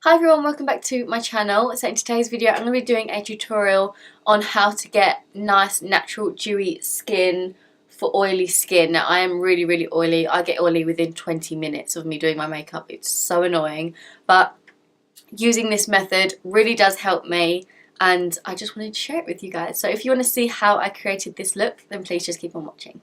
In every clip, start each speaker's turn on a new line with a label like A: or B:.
A: Hi everyone, welcome back to my channel. So in today's video I'm going to be doing a tutorial on how to get nice natural dewy skin for oily skin. Now I am really oily. I get oily within 20 minutes of me doing my makeup. It's so annoying, but using this method really does help me and I just wanted to share it with you guys. So if you want to see how I created this look, then please just keep on watching.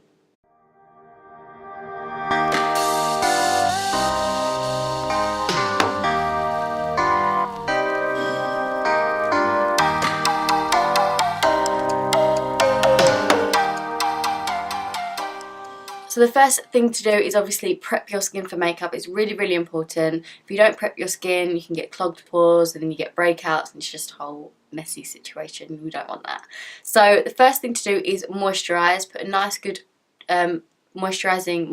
A: So the first thing to do is obviously prep your skin for makeup. It's really important. If you don't prep your skin, you can get clogged pores and then you get breakouts and it's just a whole messy situation. We don't want that. So the first thing to do is moisturise. Put a nice good moisturising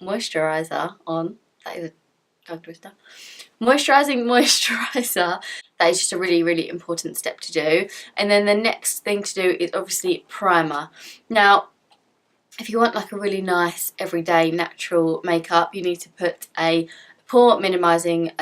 A: moisturiser on. That is a tongue twister. Moisturising moisturiser. That is just a really important step to do. And then the next thing to do is obviously primer. Now if you want like a really nice everyday natural makeup, you need to put a pore minimising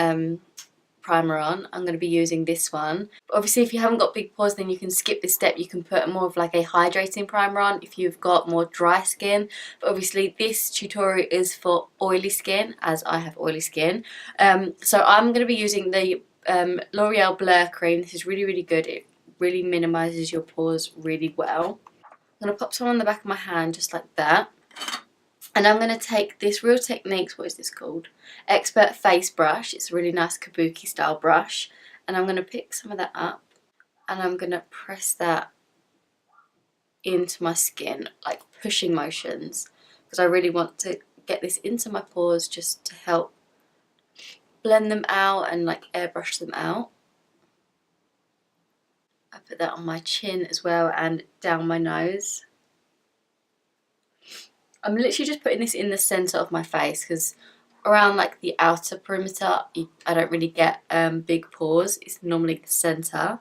A: primer on. I'm going to be using this one. Obviously if you haven't got big pores, then you can skip this step. You can put more of like a hydrating primer on if you've got more dry skin, but obviously this tutorial is for oily skin, as I have oily skin. So I'm going to be using the L'Oreal Blur cream. This is really good. It really minimises your pores really well. I'm going to pop some on the back of my hand just like that. And I'm going to take this Real Techniques, what is this called? Expert Face Brush. It's a really nice kabuki style brush. And I'm going to pick some of that up and I'm going to press that into my skin, like pushing motions. Because I really want to get this into my pores just to help blend them out and like airbrush them out. I put that on my chin as well and down my nose. I'm literally just putting this in the centre of my face because around like the outer perimeter I don't really get big pores. It's normally the centre,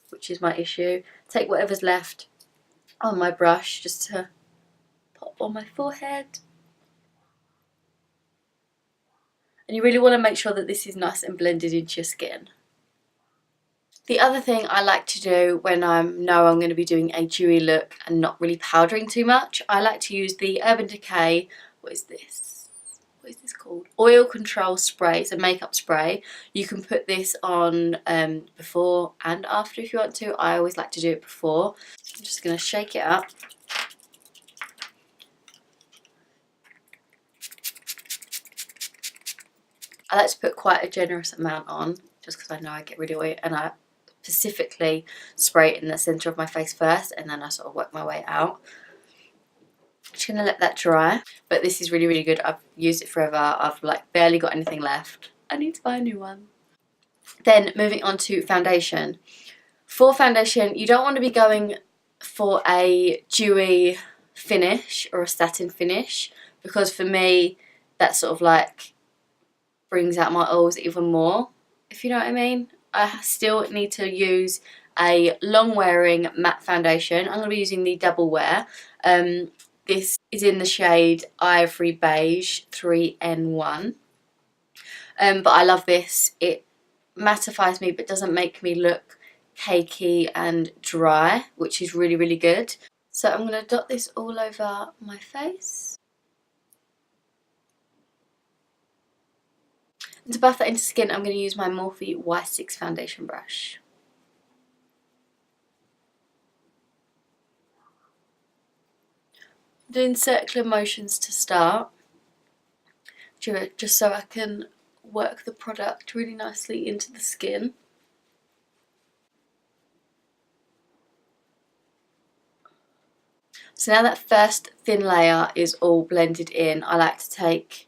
A: which is my issue. Take whatever's left on my brush just to pop on my forehead. And you really want to make sure that this is nice and blended into your skin. The other thing I like to do when I know I'm going to be doing a dewy look and not really powdering too much, I like to use the Urban Decay, what is this called? Oil Control Spray. It's a makeup spray. You can put this on before and after if you want to. I always like to do it before. I'm just going to shake it up. I like to put quite a generous amount on just because I know I get really oily, and I specifically spray it in the centre of my face first and then I sort of work my way out. Just going to let that dry, but this is really good. I've used it forever. I've like barely got anything left. I need to buy a new one. Then moving on to foundation. For foundation, you don't want to be going for a dewy finish or a satin finish, because for me that sort of like brings out my oils even more, if you know what I mean. I still need to use a long wearing matte foundation. I'm going to be using the Double Wear. This is in the shade Ivory Beige 3N1. But I love this. It mattifies me but doesn't make me look cakey and dry, which is really good. So I'm going to dot this all over my face. And to buff that into skin, I'm going to use my Morphe Y6 foundation brush. I'm doing circular motions to start, just so I can work the product really nicely into the skin. So now that first thin layer is all blended in, I like to take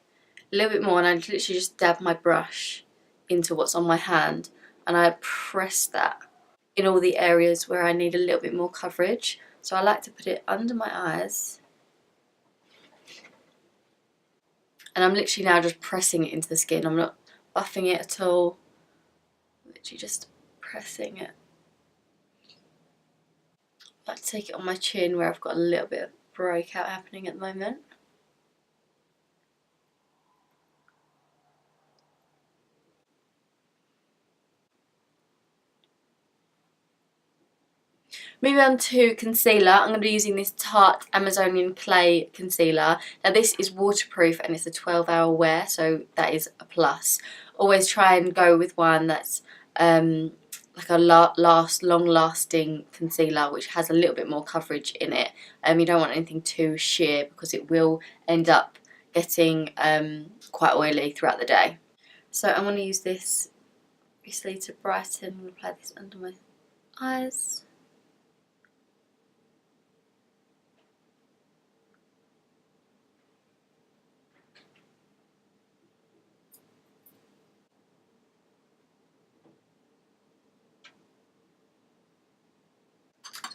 A: a little bit more and I literally just dab my brush into what's on my hand and I press that in all the areas where I need a little bit more coverage. So I like to put it under my eyes. And I'm literally now just pressing it into the skin. I'm not buffing it at all. Literally just pressing it. I like to take it on my chin where I've got a little bit of breakout happening at the moment. Moving on to concealer, I'm going to be using this Tarte Amazonian Clay concealer. Now this is waterproof and it's a 12-hour wear, so that is a plus. Always try and go with one that's like a long-lasting concealer which has a little bit more coverage in it. You don't want anything too sheer because it will end up getting quite oily throughout the day. So I'm going to use this obviously to brighten and apply this under my eyes.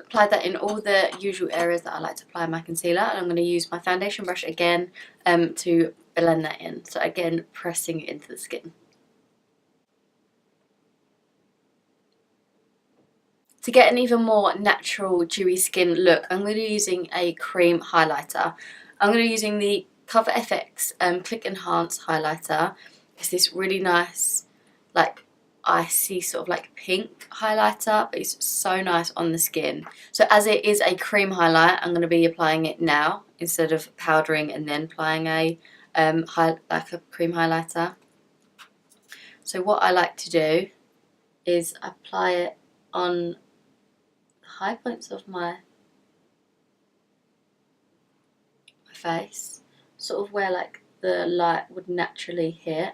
A: Apply that in all the usual areas that I like to apply my concealer, and I'm going to use my foundation brush again to blend that in. So again, pressing it into the skin. To get an even more natural dewy skin look, I'm going to be using a cream highlighter. I'm going to be using the Cover FX Click Enhance highlighter. It's this really nice, like icy sort of like pink highlighter, but it's so nice on the skin. So as it is a cream highlight, I'm going to be applying it now instead of powdering and then applying a like a cream highlighter. So what I like to do is apply it on the high points of my face, sort of where like the light would naturally hit.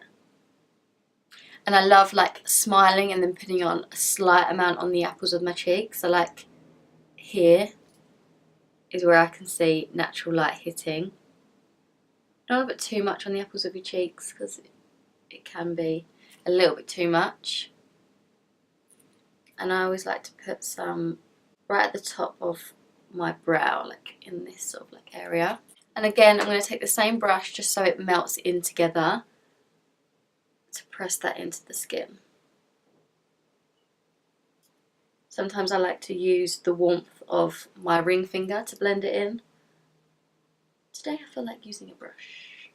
A: And I love like smiling and then putting on a slight amount on the apples of my cheeks. So like here is where I can see natural light hitting. Don't put too much on the apples of your cheeks because it can be a little bit too much. And I always like to put some right at the top of my brow, like in this sort of like area. And again, I'm going to take the same brush just so it melts in together to press that into the skin. Sometimes I like to use the warmth of my ring finger to blend it in. Today I feel like using a brush.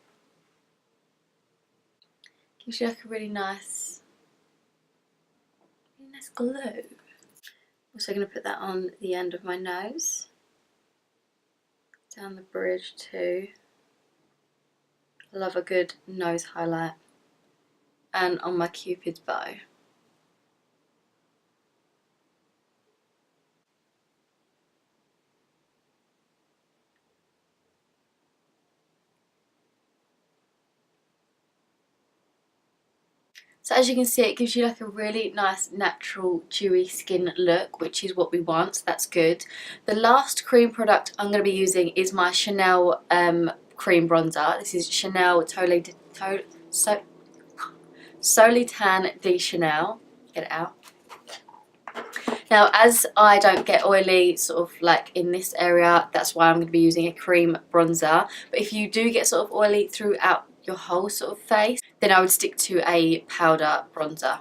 A: Gives you like a really nice glow. Also going to put that on the end of my nose, down the bridge too. I love a good nose highlight, and on my Cupid's bow. So as you can see, it gives you like a really nice natural dewy skin look, which is what we want, so that's good. The last cream product I'm going to be using is my Chanel cream bronzer. This is Chanel Solitan de Chanel. Get it out. Now, as I don't get oily sort of like in this area, that's why I'm going to be using a cream bronzer. But if you do get sort of oily throughout your whole sort of face, then I would stick to a powder bronzer.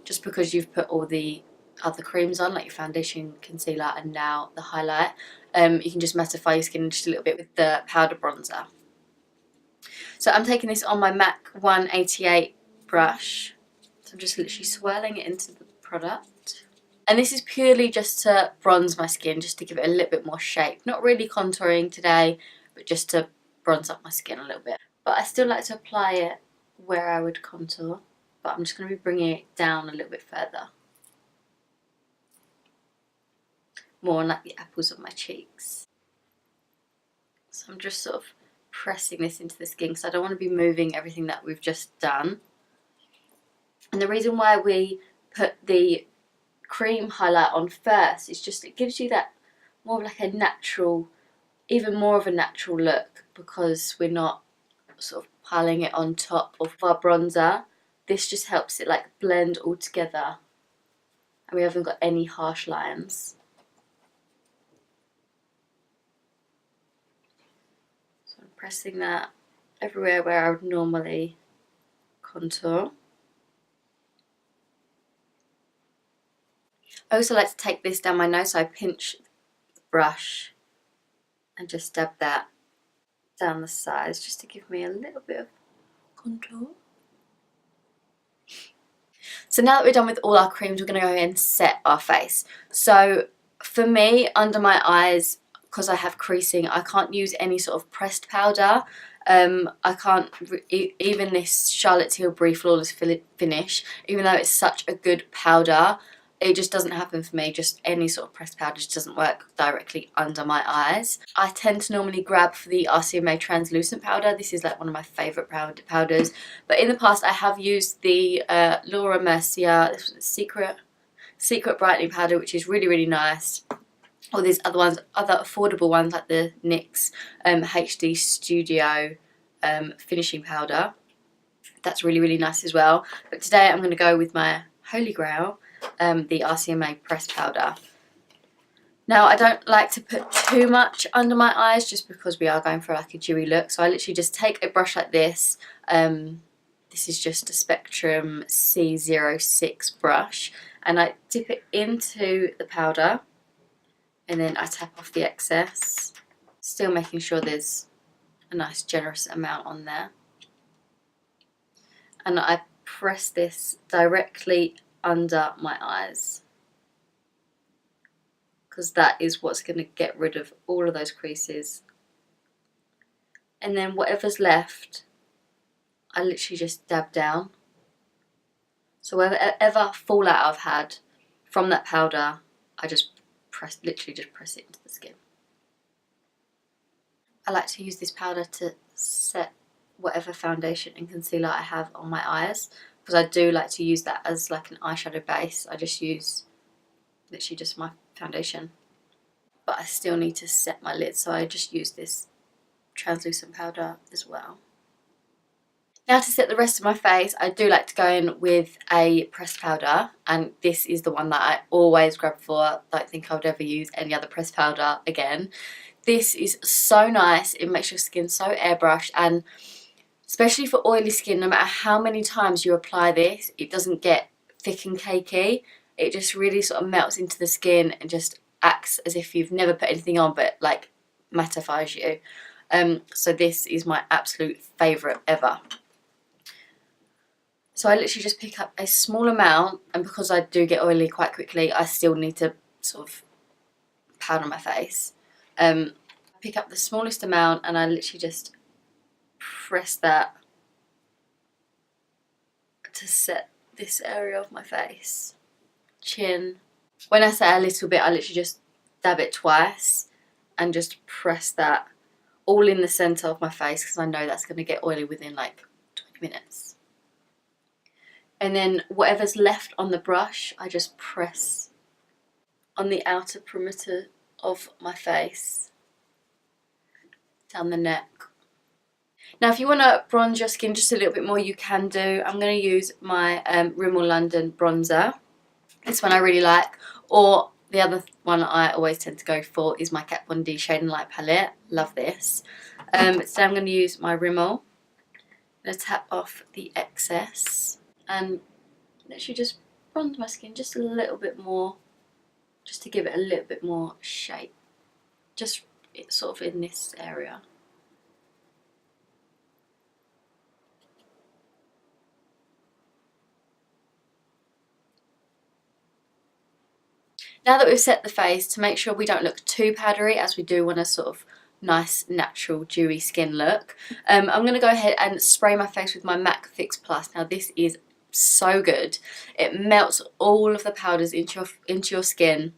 A: Just because you've put all the other creams on, like your foundation, concealer, and now the highlight, you can just mattify your skin just a little bit with the powder bronzer. So I'm taking this on my MAC 188 brush. So I'm just literally swirling it into the product. And this is purely just to bronze my skin, just to give it a little bit more shape. Not really contouring today, but just to bronze up my skin a little bit. But I still like to apply it where I would contour, but I'm just going to be bringing it down a little bit further. More on like the apples of my cheeks. So I'm just sort of pressing this into the skin because I don't want to be moving everything that we've just done. And the reason why we put the cream highlight on first is just it gives you that more of like a natural, even more of a natural look, because we're not sort of piling it on top of our bronzer. This just helps it like blend all together, and we haven't got any harsh lines. So I'm pressing that everywhere where I would normally contour. I also like to take this down my nose, so I pinch the brush and just dab that down the sides just to give me a little bit of contour. So now that we're done with all our creams, we're going to go ahead and set our face. So for me, under my eyes, because I have creasing, I can't use any sort of pressed powder. I can't, even this Charlotte Tilbury Flawless Finish, even though it's such a good powder, it just doesn't happen for me. Just any sort of pressed powder just doesn't work directly under my eyes. I tend to normally grab for the RCMA translucent powder. This is like one of my favourite powders. But in the past I have used the Laura Mercier, this was Secret Brightening Powder, which is really, really nice. Or these other ones, other affordable ones like the NYX HD Studio finishing powder. That's really, really nice as well. But today I'm going to go with my Holy Grail, the RCMA pressed powder. Now I don't like to put too much under my eyes just because we are going for like a dewy look. So I literally just take a brush like this. This is just a Spectrum C06 brush. And I dip it into the powder. And then I tap off the excess. Still making sure there's a nice generous amount on there. And I press this directly under my eyes, because that is what's going to get rid of all of those creases. And then whatever's left, I literally just dab down. So whatever fallout I've had from that powder, I just literally just press it into the skin. I like to use this powder to set whatever foundation and concealer I have on my eyes, because I do like to use that as like an eyeshadow base. I just use literally just my foundation, but I still need to set my lid, so I just use this translucent powder as well. Now to set the rest of my face, I do like to go in with a pressed powder, and this is the one that I always grab for. I don't think I would ever use any other pressed powder again. This is so nice. It makes your skin so airbrushed, and especially for oily skin, no matter how many times you apply this, it doesn't get thick and cakey. It just really sort of melts into the skin and just acts as if you've never put anything on, but like mattifies you. So this is my absolute favourite ever. So I literally just pick up a small amount, and because I do get oily quite quickly, I still need to sort of powder my face. Pick up the smallest amount and I literally just press that to set this area of my face. Chin. When I say a little bit, I literally just dab it twice and just press that all in the centre of my face, because I know that's going to get oily within like 20 minutes. And then whatever's left on the brush, I just press on the outer perimeter of my face, down the neck. Now if you want to bronze your skin just a little bit more, you can do. I'm going to use my Rimmel London bronzer. This one I really like. Or the other one I always tend to go for is my Kat Von D Shade and Light palette. Love this. Today I'm going to use my Rimmel. I'm going to tap off the excess and literally just bronze my skin just a little bit more, just to give it a little bit more shape. Just sort of in this area. Now that we've set the face, to make sure we don't look too powdery, as we do want a sort of nice, natural, dewy skin look, I'm going to go ahead and spray my face with my MAC Fix Plus. Now this is so good. It melts all of the powders into your skin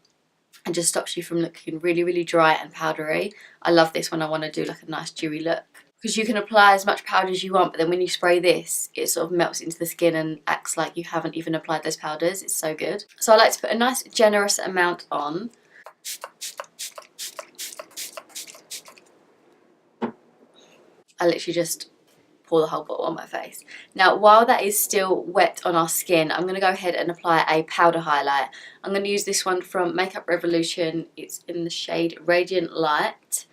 A: and just stops you from looking really, really dry and powdery. I love this when I want to do like a nice dewy look, because you can apply as much powder as you want, but then when you spray this, it sort of melts into the skin and acts like you haven't even applied those powders. It's so good. So I like to put a nice generous amount on. I literally just pour the whole bottle on my face. Now while that is still wet on our skin, I'm going to go ahead and apply a powder highlight. I'm going to use this one from Makeup Revolution. It's in the shade Radiant Light.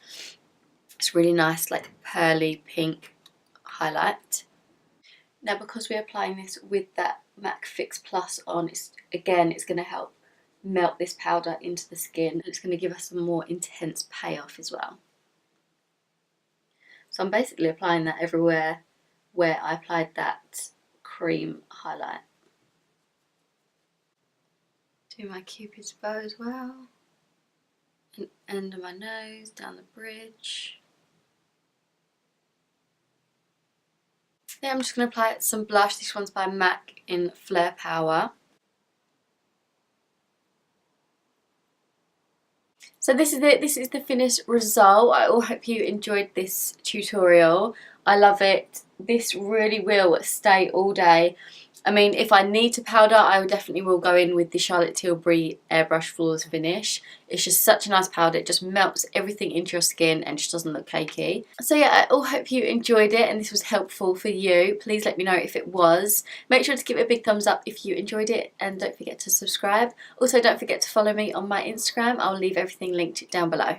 A: It's really nice, like pearly pink highlight. Now because we're applying this with that MAC Fix Plus on, it's going to help melt this powder into the skin, and it's going to give us a more intense payoff as well. So I'm basically applying that everywhere where I applied that cream highlight. Do my Cupid's bow as well. And under my nose, down the bridge. Yeah, I'm just going to apply some blush. This one's by MAC in Flare Power. So this is it. This is the finished result. I hope you enjoyed this tutorial. I love it. This really will stay all day. I mean, if I need to powder, I definitely will go in with the Charlotte Tilbury Airbrush Flawless Finish. It's just such a nice powder. It just melts everything into your skin and just doesn't look cakey. So yeah, I hope you enjoyed it and this was helpful for you. Please let me know if it was. Make sure to give it a big thumbs up if you enjoyed it and don't forget to subscribe. Also, don't forget to follow me on my Instagram. I'll leave everything linked down below.